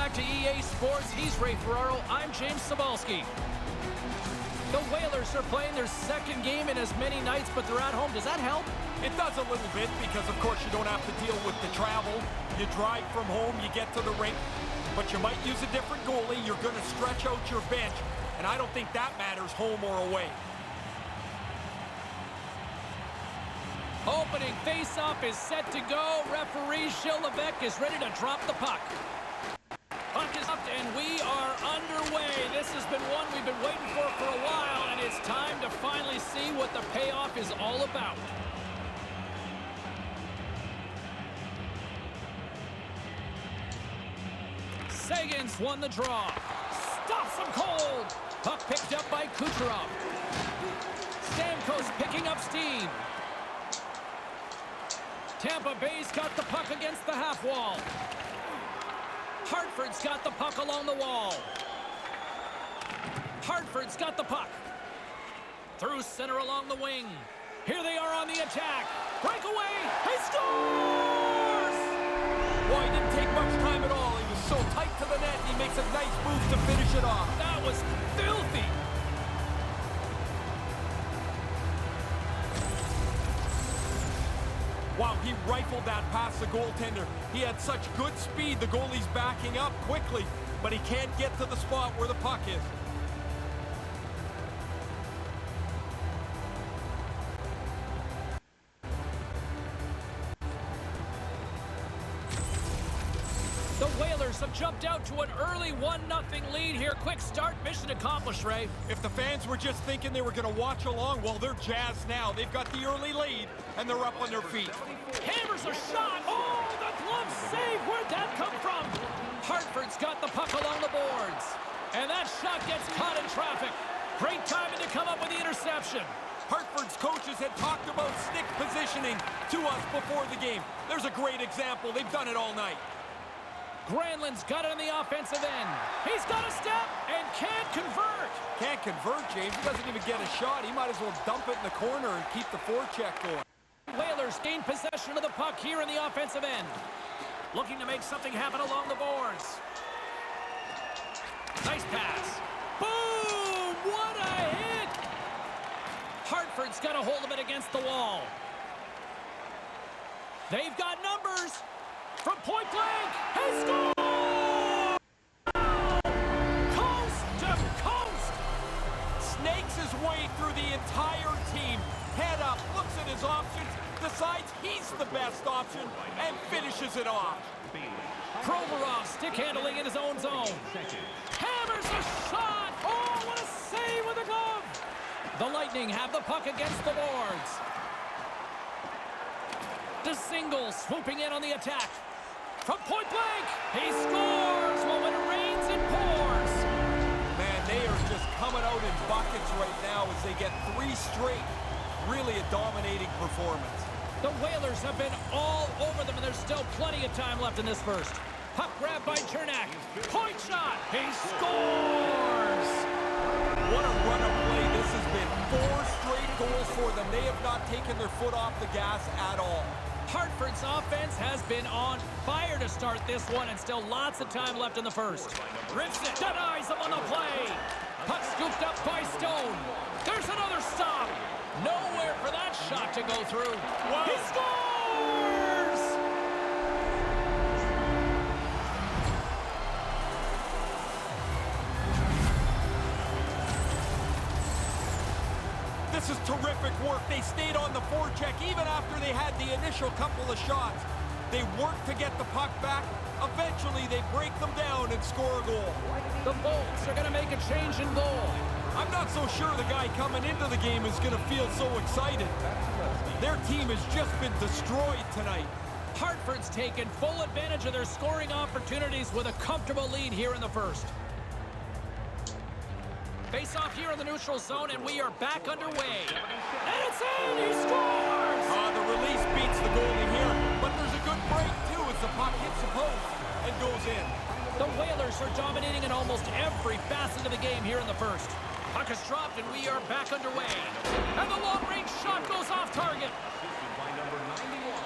back to EA Sports. He's Ray Ferraro. I'm James Cebulski. The Whalers are playing their second game in as many nights, but they're at home. Does that help? It does a little bit because, of course, you don't have to deal with the travel. You drive from home, you get to the rink, but you might use a different goalie. You're going to stretch out your bench, and I don't think that matters home or away. Opening face-off is set to go. Referee Civic is ready to drop the puck. Puck is up, and we are underway. This has been one we've been waiting for a while, and it's time to finally see what the payoff is all about. Sagan's won the draw. Stops him cold. Puck picked up by Kucherov. Stamkos picking up steam. Tampa Bay's got the puck against the half wall. Hartford's got the puck along the wall. Hartford's got the puck. Through center along the wing. Here they are on the attack. Breakaway. He scores! Well, he didn't take much time at all. He was so tight to the net, he makes a nice move to finish it off. That was filthy. Wow, he rifled that past the goaltender. He had such good speed, the goalie's backing up quickly, but he can't get to the spot where the puck is. The Whalers have jumped out to an early 1-0 lead here. Quick start, mission accomplished, Ray. If the fans were just thinking they were going to watch along, well, they're jazzed now. They've got the early lead, and they're up on their feet. Hammers a shot. Oh, the glove save. Where'd that come from? Hartford's got the puck along the boards. And that shot gets caught in traffic. Great timing to come up with the interception. Hartford's coaches had talked about stick positioning to us before the game. There's a great example. They've done it all night. Granlund's got it on the offensive end. He's got a step and can't convert. Can't convert, James. He doesn't even get a shot. He might as well dump it in the corner and keep the forecheck going. Whalers gain possession of the puck here in the offensive end. Looking to make something happen along the boards. Nice pass. Boom! What a hit! Hartford's got a hold of it against the wall. They've got numbers. From point blank, he scores! Coast to coast! Snakes his way through the entire team. Head up, looks at his options, decides he's the best option, and finishes it off. Provorov stick handling in his own zone. Hammers a shot! Oh, what a save with the glove! The Lightning have the puck against the boards. The single swooping in on the attack. From point blank, he scores! Well, when it rains, it pours. Man, they are just coming out in buckets right now as they get 3 straight. Really a dominating performance. The Whalers have been all over them, and there's still plenty of time left in this first. Puck grab by Chernak. Point shot. He scores! What a run of play this has been. 4 straight goals for them. They have not taken their foot off the gas at all. Hartford's offense has been on fire to start this one, and still lots of time left in the first. Rips it, denies him on the play. Puck scooped up by Stone. There's another stop. Nowhere for that shot to go through. Wow. He scores! This is terrific work. They stayed on the forecheck even after they had the initial couple of shots. They worked to get the puck back. Eventually, they break them down and score a goal. The Bolts are going to make a change in goal. I'm not so sure the guy coming into the game is going to feel so excited. Their team has just been destroyed tonight. Hartford's taken full advantage of their scoring opportunities with a comfortable lead here in the first. Face off here in the neutral zone, and we are back underway. And it's in! He scores! The release beats the goalie here, but there's a good break, too, as the puck hits the post and goes in. The Whalers are dominating in almost every facet of the game here in the first. Puck is dropped, and we are back underway. And the long-range shot goes off target.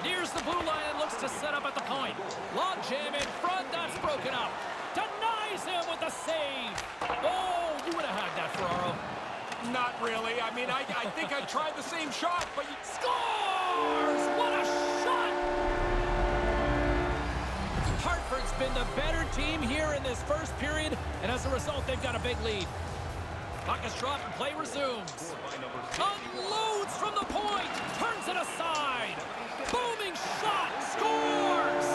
Nears the blue line and looks to set up at the point. Long jam in front, that's broken up. Denied save. Oh, you would have had that, Ferraro. Not really. I mean, I think I tried the same shot, but you... Scores! What a shot! Hartford's been the better team here in this first period, and as a result, they've got a big lead. Puck is dropped and play resumes. Unloads from the point. Turns it aside. Booming shot. Scores!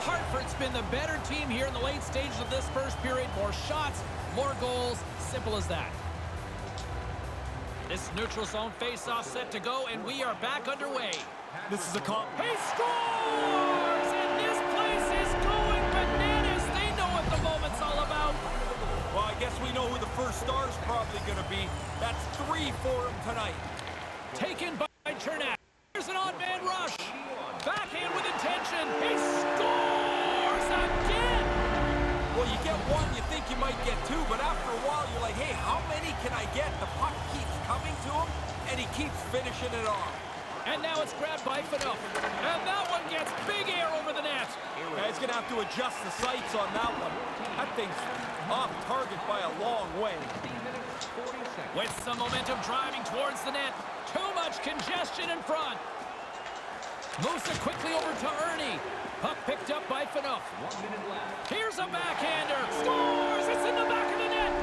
Hartford's been the better team here in the late stages of this first period. More shots, more goals. Simple as that. This neutral zone face-off set to go, and we are back underway. This is a comp. He scores! And this place is going bananas. They know what the moment's all about. Well, I guess we know who the first star's probably going to be. That's 3 for him tonight. Taken by Chernak. There's an odd-man rush. Backhand with intention. He scores again! Well, you get one, you think you might get two, but after a while, you're like, hey, how many can I get? The puck keeps coming to him, and he keeps finishing it off. And now it's grabbed by Fanook. And that one gets big air over the net. Yeah, he's going to have to adjust the sights on that one. That thing's off target by a long way. With some momentum driving towards the net. Too much congestion in front. Moves it quickly over to Ernie. Puck picked up by Fanook. Here's a backhander. Scores! It's in the back of the net.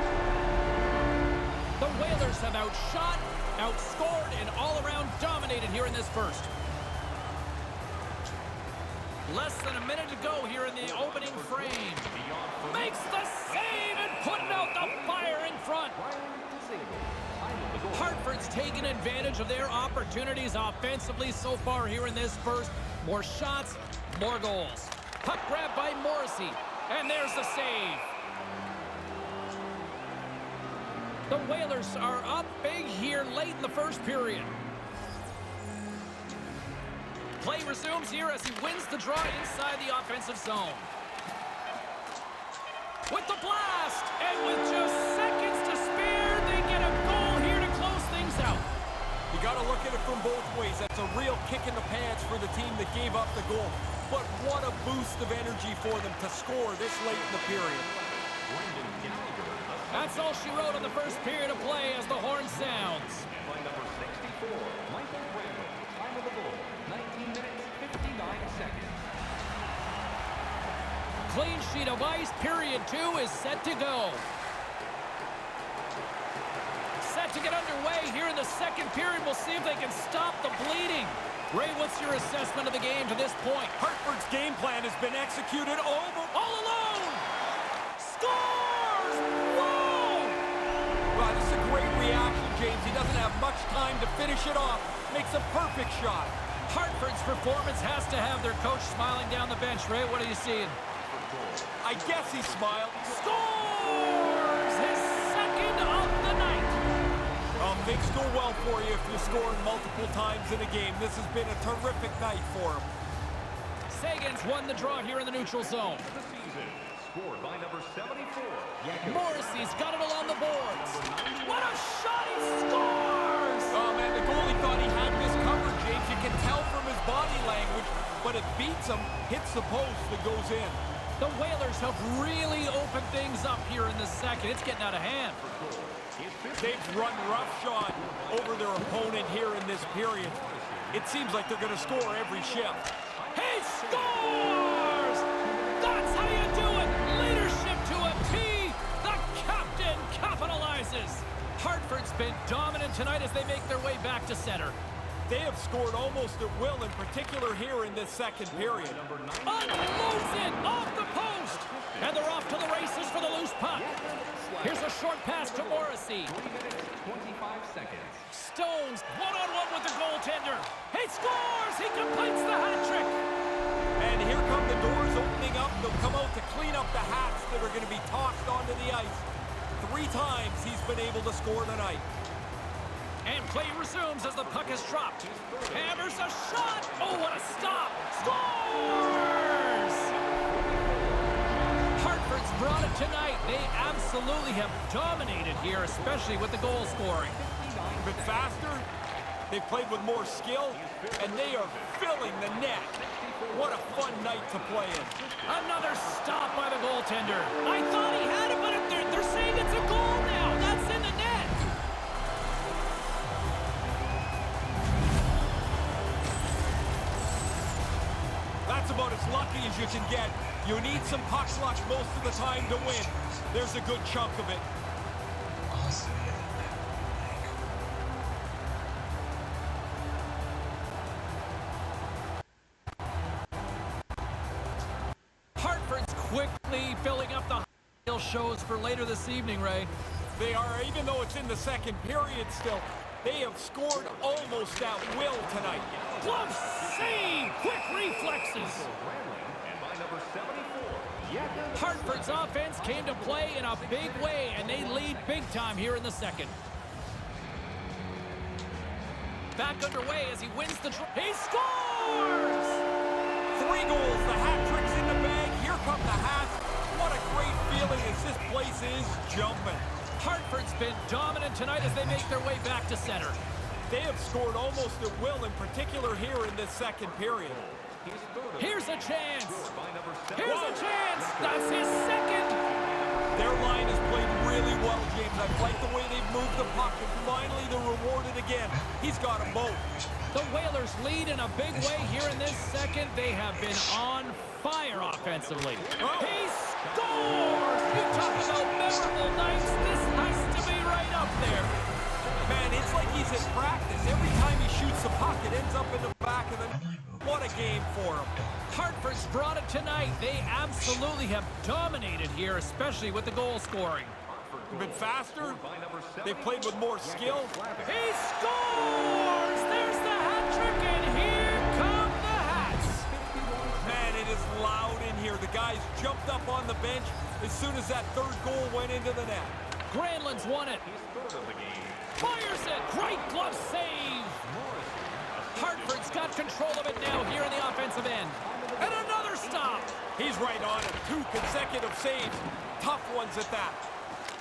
The Whalers have outshot, outscored, and all-around dominated here in this first. Less than a minute to go here in the opening frame. Makes the save and putting out the fire in front. Hartford's taken advantage of their opportunities offensively so far here in this first. More shots, more goals. Puck grabbed by Morrissey, and there's the save. The Whalers are up big here late in the first period. Play resumes here as he wins the draw inside the offensive zone. With the blast, and with just seconds to spare, they get a goal here to close things out. You got to look at it from both ways. That's a real kick in the pants for the team that gave up the goal. But what a boost of energy for them to score this late in the period. That's all she wrote on the first period of play as the horn sounds. By number 64, Michael Randall. Time of the goal, 19 minutes, 59 seconds. Clean sheet of ice, period 2 is set to go. Set to get underway here in the second period. We'll see if they can stop the bleeding. Ray, what's your assessment of the game to this point? Hartford's game plan has been executed all alone. Scores! Whoa! Wow, this is a great reaction, James. He doesn't have much time to finish it off. Makes a perfect shot. Hartford's performance has to have their coach smiling down the bench. Ray, what are you seeing? I guess he smiled. Scores! His second of the night. Things go well for you if you're scoring multiple times in a game. This has been a terrific night for him. Sagan's won the draw here in the neutral zone. Scored by number 74. Morrissey's got it along the boards. What a shot! He scores! Oh, man, the goalie thought he had this covered, James. You can tell from his body language, but it beats him, hits the post, and goes in. The Whalers have really opened things up here in the second. It's getting out of hand. They've run roughshod over their opponent here in this period. It seems like they're going to score every shift. He scores! That's how you do it! Leadership to a T! The captain capitalizes! Hartford's been dominant tonight as they make their way back to center. They have scored almost at will, in particular here in this second period. Unloads it off the post! And they're off to the races for the loose puck. Here's a short pass to Morrissey. 3 minutes, 25 seconds. Stones one-on-one with the goaltender. He scores! He completes the hat trick! And here come the doors opening up. They'll come out to clean up the hats that are going to be tossed onto the ice. 3 times he's been able to score tonight. And play resumes as the puck is dropped. Hammers a shot! Oh, what a stop! Scores! Hartford's brought it tonight. They absolutely have dominated here, especially with the goal scoring. A bit faster, they've played with more skill, and they are filling the net. What a fun night to play in. Another stop by the goaltender. I thought he had it, but they're saying it's a goal now. That's in the net. That's about as lucky as you can get. You need some puck luck most of the time to win. There's a good chunk of it. Hartford's quickly filling up the shows for later this evening, Ray. They are, even though it's in the second period still, they have scored almost at will tonight. Glove save! Quick reflexes! Hartford's offense came to play in a big way, and they lead big time here in the second. Back underway as he wins the... He scores! 3 goals, the hat trick's in the bag. Here come the hats. What a great feeling as this place is jumping. Hartford's been dominant tonight as they make their way back to center. They have scored almost at will, in particular here in this second period. Here's a chance. Here's a chance. That's his second. Their line has played really well, James. I like the way they've moved the puck, and finally they're rewarded again. He's got them both. The Whalers lead in a big way here in this second. They have been on fire offensively. He scores! You talk about memorable nights. This has to be right up there. Man, it's like he's at practice. Every time he shoots the puck, it ends up in the back of the net. What a game for him. Hartford's brought it tonight. They absolutely have dominated here, especially with the goal scoring. They've been faster. They've played with more skill. He scores! There's the hat trick, and here come the hats. Man, it is loud in here. The guys jumped up on the bench as soon as that third goal went into the net. Granlund's won it. Fires it. Great glove save. Hartford's got control of it now here in the offensive end. And another stop. He's right on it. 2 consecutive saves. Tough ones at that.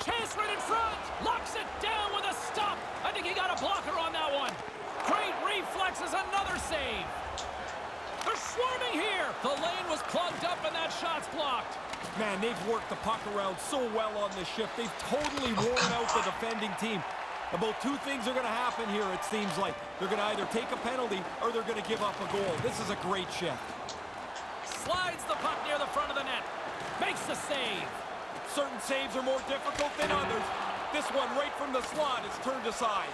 Chance right in front. Locks it down with a stop. I think he got a blocker on that one. Great reflexes. Another save. They're swarming here. The lane was plugged up and that shot's blocked. Man, they've worked the puck around so well on this shift. They've totally worn out the defending team. About 2 things are going to happen here, it seems like. They're going to either take a penalty or they're going to give up a goal. This is a great shift. Slides the puck near the front of the net. Makes the save. Certain saves are more difficult than others. This one right from the slot is turned aside.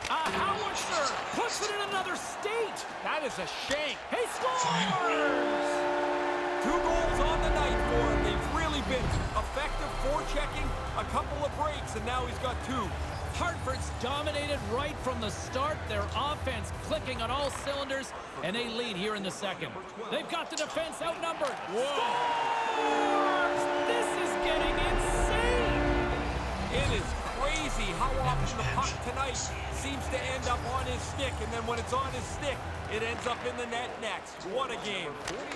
A howitzer puts it in another state. That is a shank. He scores! 2 goals on the night for him. They've really been effective forechecking, a couple of breaks, and now he's got 2. Hartford's dominated right from the start. Their offense clicking on all cylinders, and they lead here in the second. They've got the defense outnumbered. Whoa! Scores! This is getting insane! It is crazy how often the puck tonight seems to end up on his stick, and then when it's on his stick, it ends up in the net next. What a game.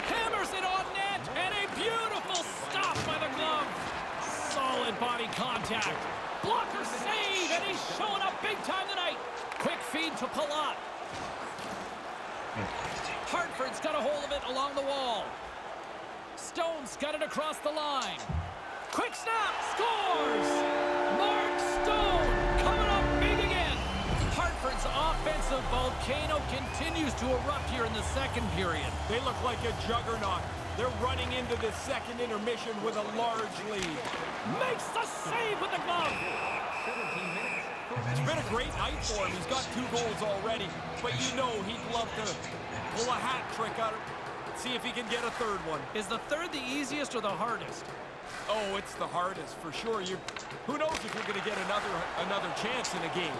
Hammers it on net, and a beautiful stop by the glove. Solid body contact. Blocker save, and he's showing up big time tonight. Quick feed to Palat. Hartford's got a hold of it along the wall. Stone's got it across the line. Quick snap, scores! Mark Stone coming up big again. Hartford's offensive volcano continues to erupt here in the second period. They look like a juggernaut. They're running into this second intermission with a large lead. Makes the save with the glove. It's been a great night for him. He's got 2 goals already, but you know he'd love to pull a hat trick out of it. See if he can get a 3rd one. Is the 3rd the easiest or the hardest? Oh, it's the hardest for sure. Who knows if you're going to get another chance in a game.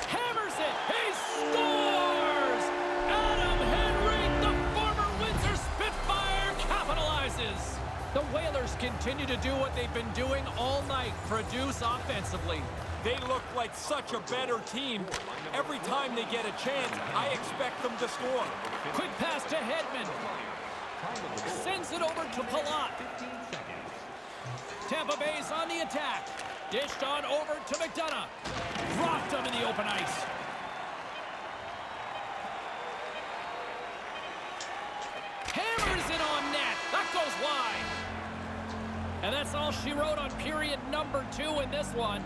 Hammers it. He scores! Adam Henry, the former Windsor Spitfire, capitalizes. The Whalers continue to do what they've been doing all night, produce offensively. They look like such a better team. Every time they get a chance, I expect them to score. Quick pass to Hedman. Sends it over to Palat. Tampa Bay's on the attack. Dished on over to McDonough. Dropped him in the open ice. goes wide. And that's all she wrote on period number 2 in this one.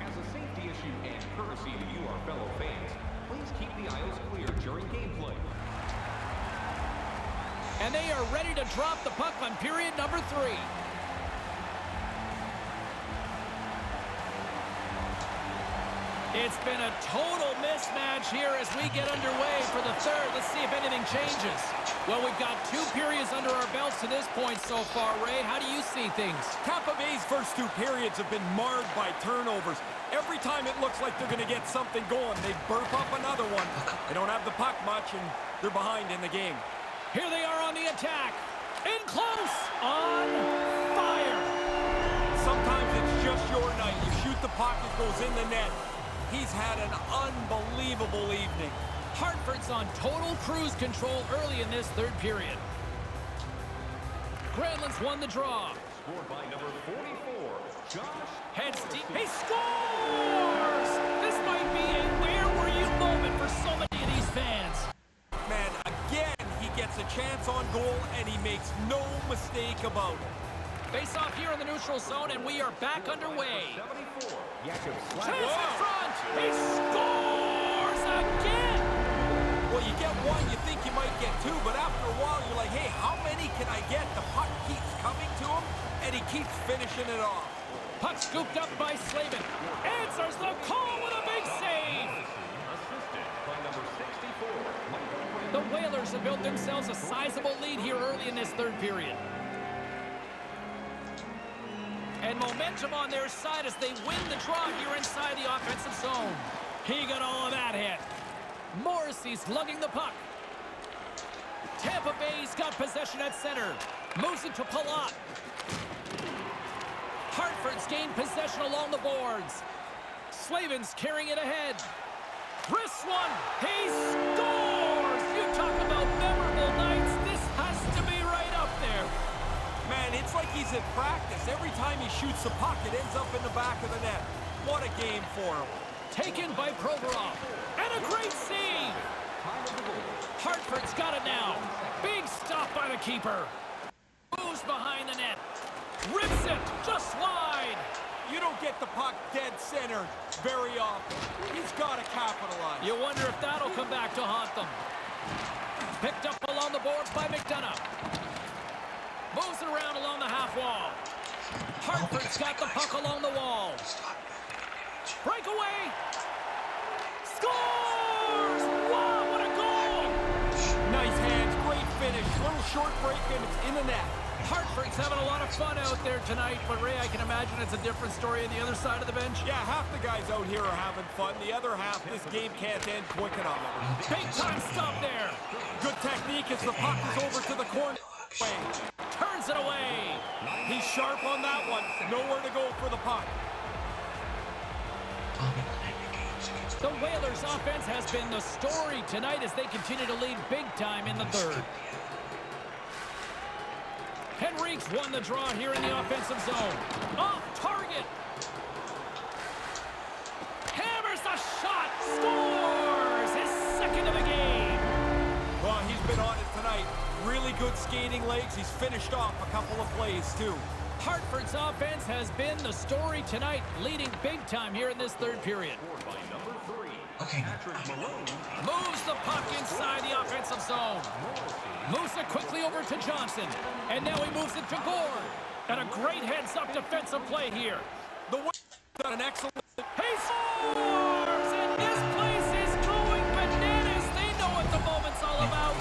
As a safety issue and courtesy to you, our fellow fans, please keep the aisles clear during gameplay. And they are ready to drop the puck on period number 3. It's been a total mismatch here as we get underway for the third. Let's see if anything changes. Well, we've got 2 periods under our belts to this point so far, Ray. How do you see things? Tampa Bay's first 2 periods have been marred by turnovers. Every time it looks like they're going to get something going, they burp up another one. They don't have the puck much, and they're behind in the game. Here they are on the attack. In close. On fire. Sometimes it's just your night. You shoot the puck, it goes in the net. He's had an unbelievable evening. Hartford's on total cruise control early in this third period. Granlund's won the draw. Scored by number 44, Josh. Heads deep. He scores! This might be a where were you moment for so many of these fans. Man, again, he gets a chance on goal, and he makes no mistake about it. Face off here in the neutral zone, and we are back underway. 74, Jakob Chance in front. He scores again. Well, you get one, you think you might get 2, but after a while, you're like, hey, how many can I get? The puck keeps coming to him, and he keeps finishing it off. Puck scooped up by Slavin. Answers the call with a big save. assisted by number 64, The Whalers have built themselves a sizable lead here early in this third period. And momentum on their side as they win the draw here inside the offensive zone. He got all of that hit. Morrissey's lugging the puck. Tampa Bay's got possession at center. Moves it to Palat. Hartford's gained possession along the boards. Slavin's carrying it ahead. Wrist one. He scores! You talk about memorable nights. This has to be right up there. Man, it's like he's in practice. Every time he shoots the puck, it ends up in the back of the net. What a game for him. Taken by Provorov. And a great save. Hartford's got it now. Big stop by the keeper. Moves behind the net. Rips it just wide. You don't get the puck dead center very often. He's got to capitalize. You wonder if that'll come back to haunt them. Picked up along the boards by McDonough. Moves it around along the half wall. Hartford's got the puck along the wall. Breakaway. Scores! Wow, what a goal! Nice hands, great finish. Little short break, and it's in the net. Hartford's having a lot of fun out there tonight, but Ray, I can imagine it's a different story on the other side of the bench. Yeah, half the guys out here are having fun. The other half, this game can't end quick enough. Big time stop there. Good technique as the puck is over to the corner. Turns it away. He's sharp on that one. Nowhere to go for the puck. The Whalers' offense has been the story tonight as they continue to lead big time in the third. Henrique's won the draw here in the offensive zone. Off target. Hammers the shot. Scores his second of the game. Well, he's been on it tonight. Really good skating legs. He's finished off a couple of plays, too. Hartford's offense has been the story tonight, leading big time here in this third period. Scored by number 3, Patrick Malone. Moves the puck inside the offensive zone. Moves it quickly over to Johnson. And now he moves it to Gore. And a great heads-up defensive play here. The Whalers done an excellent... He scores! And this place is going bananas. They know what the moment's all about.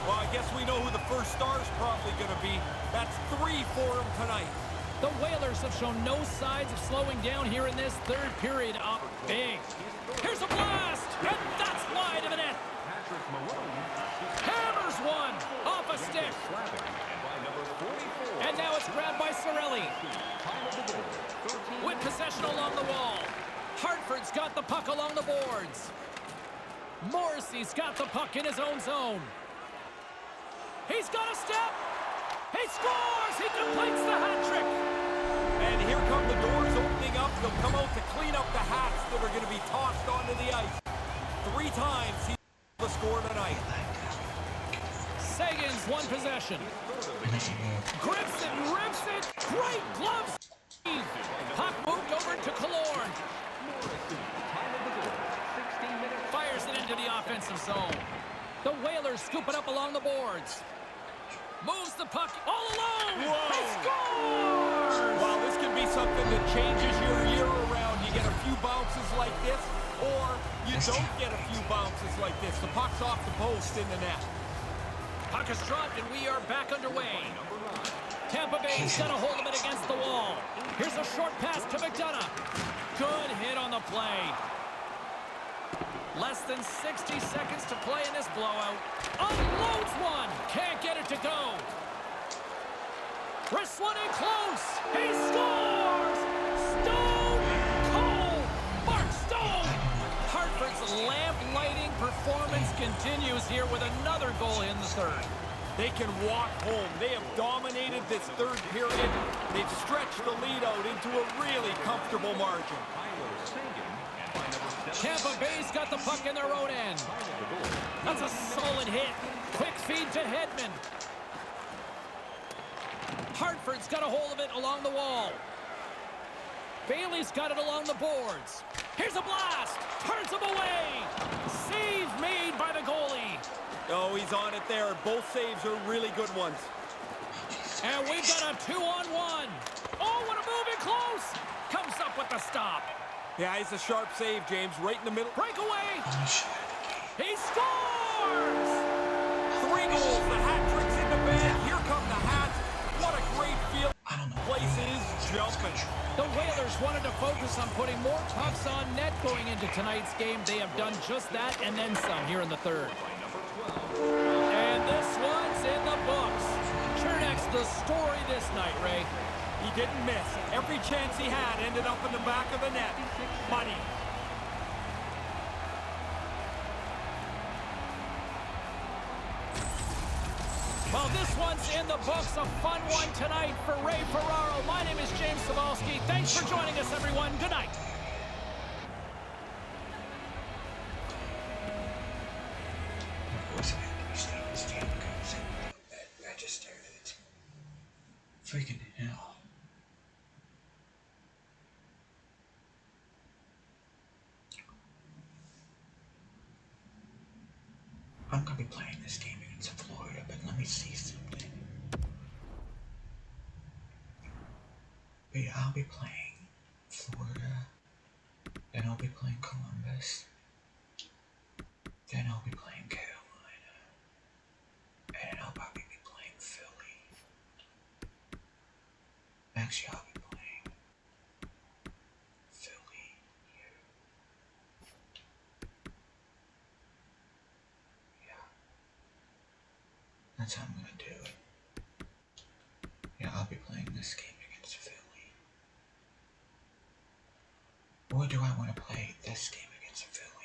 Well, I guess we know who the first star's probably going to be. That's 3 for him tonight. The Whalers have shown no signs of slowing down here in this third period. Up big. Here's a blast! And that's wide of the net. Patrick Malone. Hammers one off a stick. And by number 44. And now it's grabbed by Cirelli. Time of the goal. With possession along the wall. Hartford's got the puck along the boards. Morrissey's got the puck in his own zone. He's got a step. He scores! He completes the hat trick. And here come the doors opening up. They'll come out to clean up the hats that are going to be tossed onto the ice. 3 times he's able to score tonight. Sagan's one possession. Grips it, rips it. Great glove save. Puck moved over to Killorn. Fires it into the offensive zone. The Whalers scoop it up along the boards. Moves the puck all alone. Whoa. He scores! Wow, this can be something that changes your year around. You get a few bounces like this, or you don't get a few bounces like this. The puck's off the post in the net. Puck is dropped, and we are back underway. Tampa Bay's got a hold of it against the wall. Here's a short pass to McDonough. Good hit on the play. Less than 60 seconds to play in this blowout. Unloads one. Can't get it to go. Wrists one in close. He scores! Stone Cold! Mark Stone! Hartford's lamp-lighting performance continues here with another goal in the third. They can walk home. They have dominated this third period. They've stretched the lead out into a really comfortable margin. Tampa Bay's got the puck in their own end. That's a solid hit. Quick feed to Hedman. Hartford's got a hold of it along the wall. Bailey's got it along the boards. Here's a blast. Turns him away. Save made by the goalie. Oh, he's on it there. Both saves are really good ones. And we've got a 2-on-1. Oh, what a move in close. Comes up with the stop. Yeah, he's a sharp save, James. Right in the middle. Breakaway. He scores! 3 goals. The hat trick's in the bag. Here come the hats. What a great field. Place is jumping. The Whalers wanted to focus on putting more pucks on net going into tonight's game. They have done just that and then some here in the third. And this one's in the books. Chernak's the story this night, Ray. He didn't miss. Every chance he had ended up in the back of the net. Money. Well, this one's in the books. A fun one tonight for Ray Ferraro. My name is James Cybulski. Thanks for joining us, everyone. Good night. Freaking hell. I'm gonna be playing this game against Florida, but let me see something. But yeah, I'll be playing Florida, then I'll be playing Columbus, then I'll be playing Carolina, and I'll probably be playing Philly. Actually, I'll be playing Philly here. Yeah. That's how I'm gonna do it. Yeah, I'll be playing this game against Philly. Or do I want to play this game against Philly?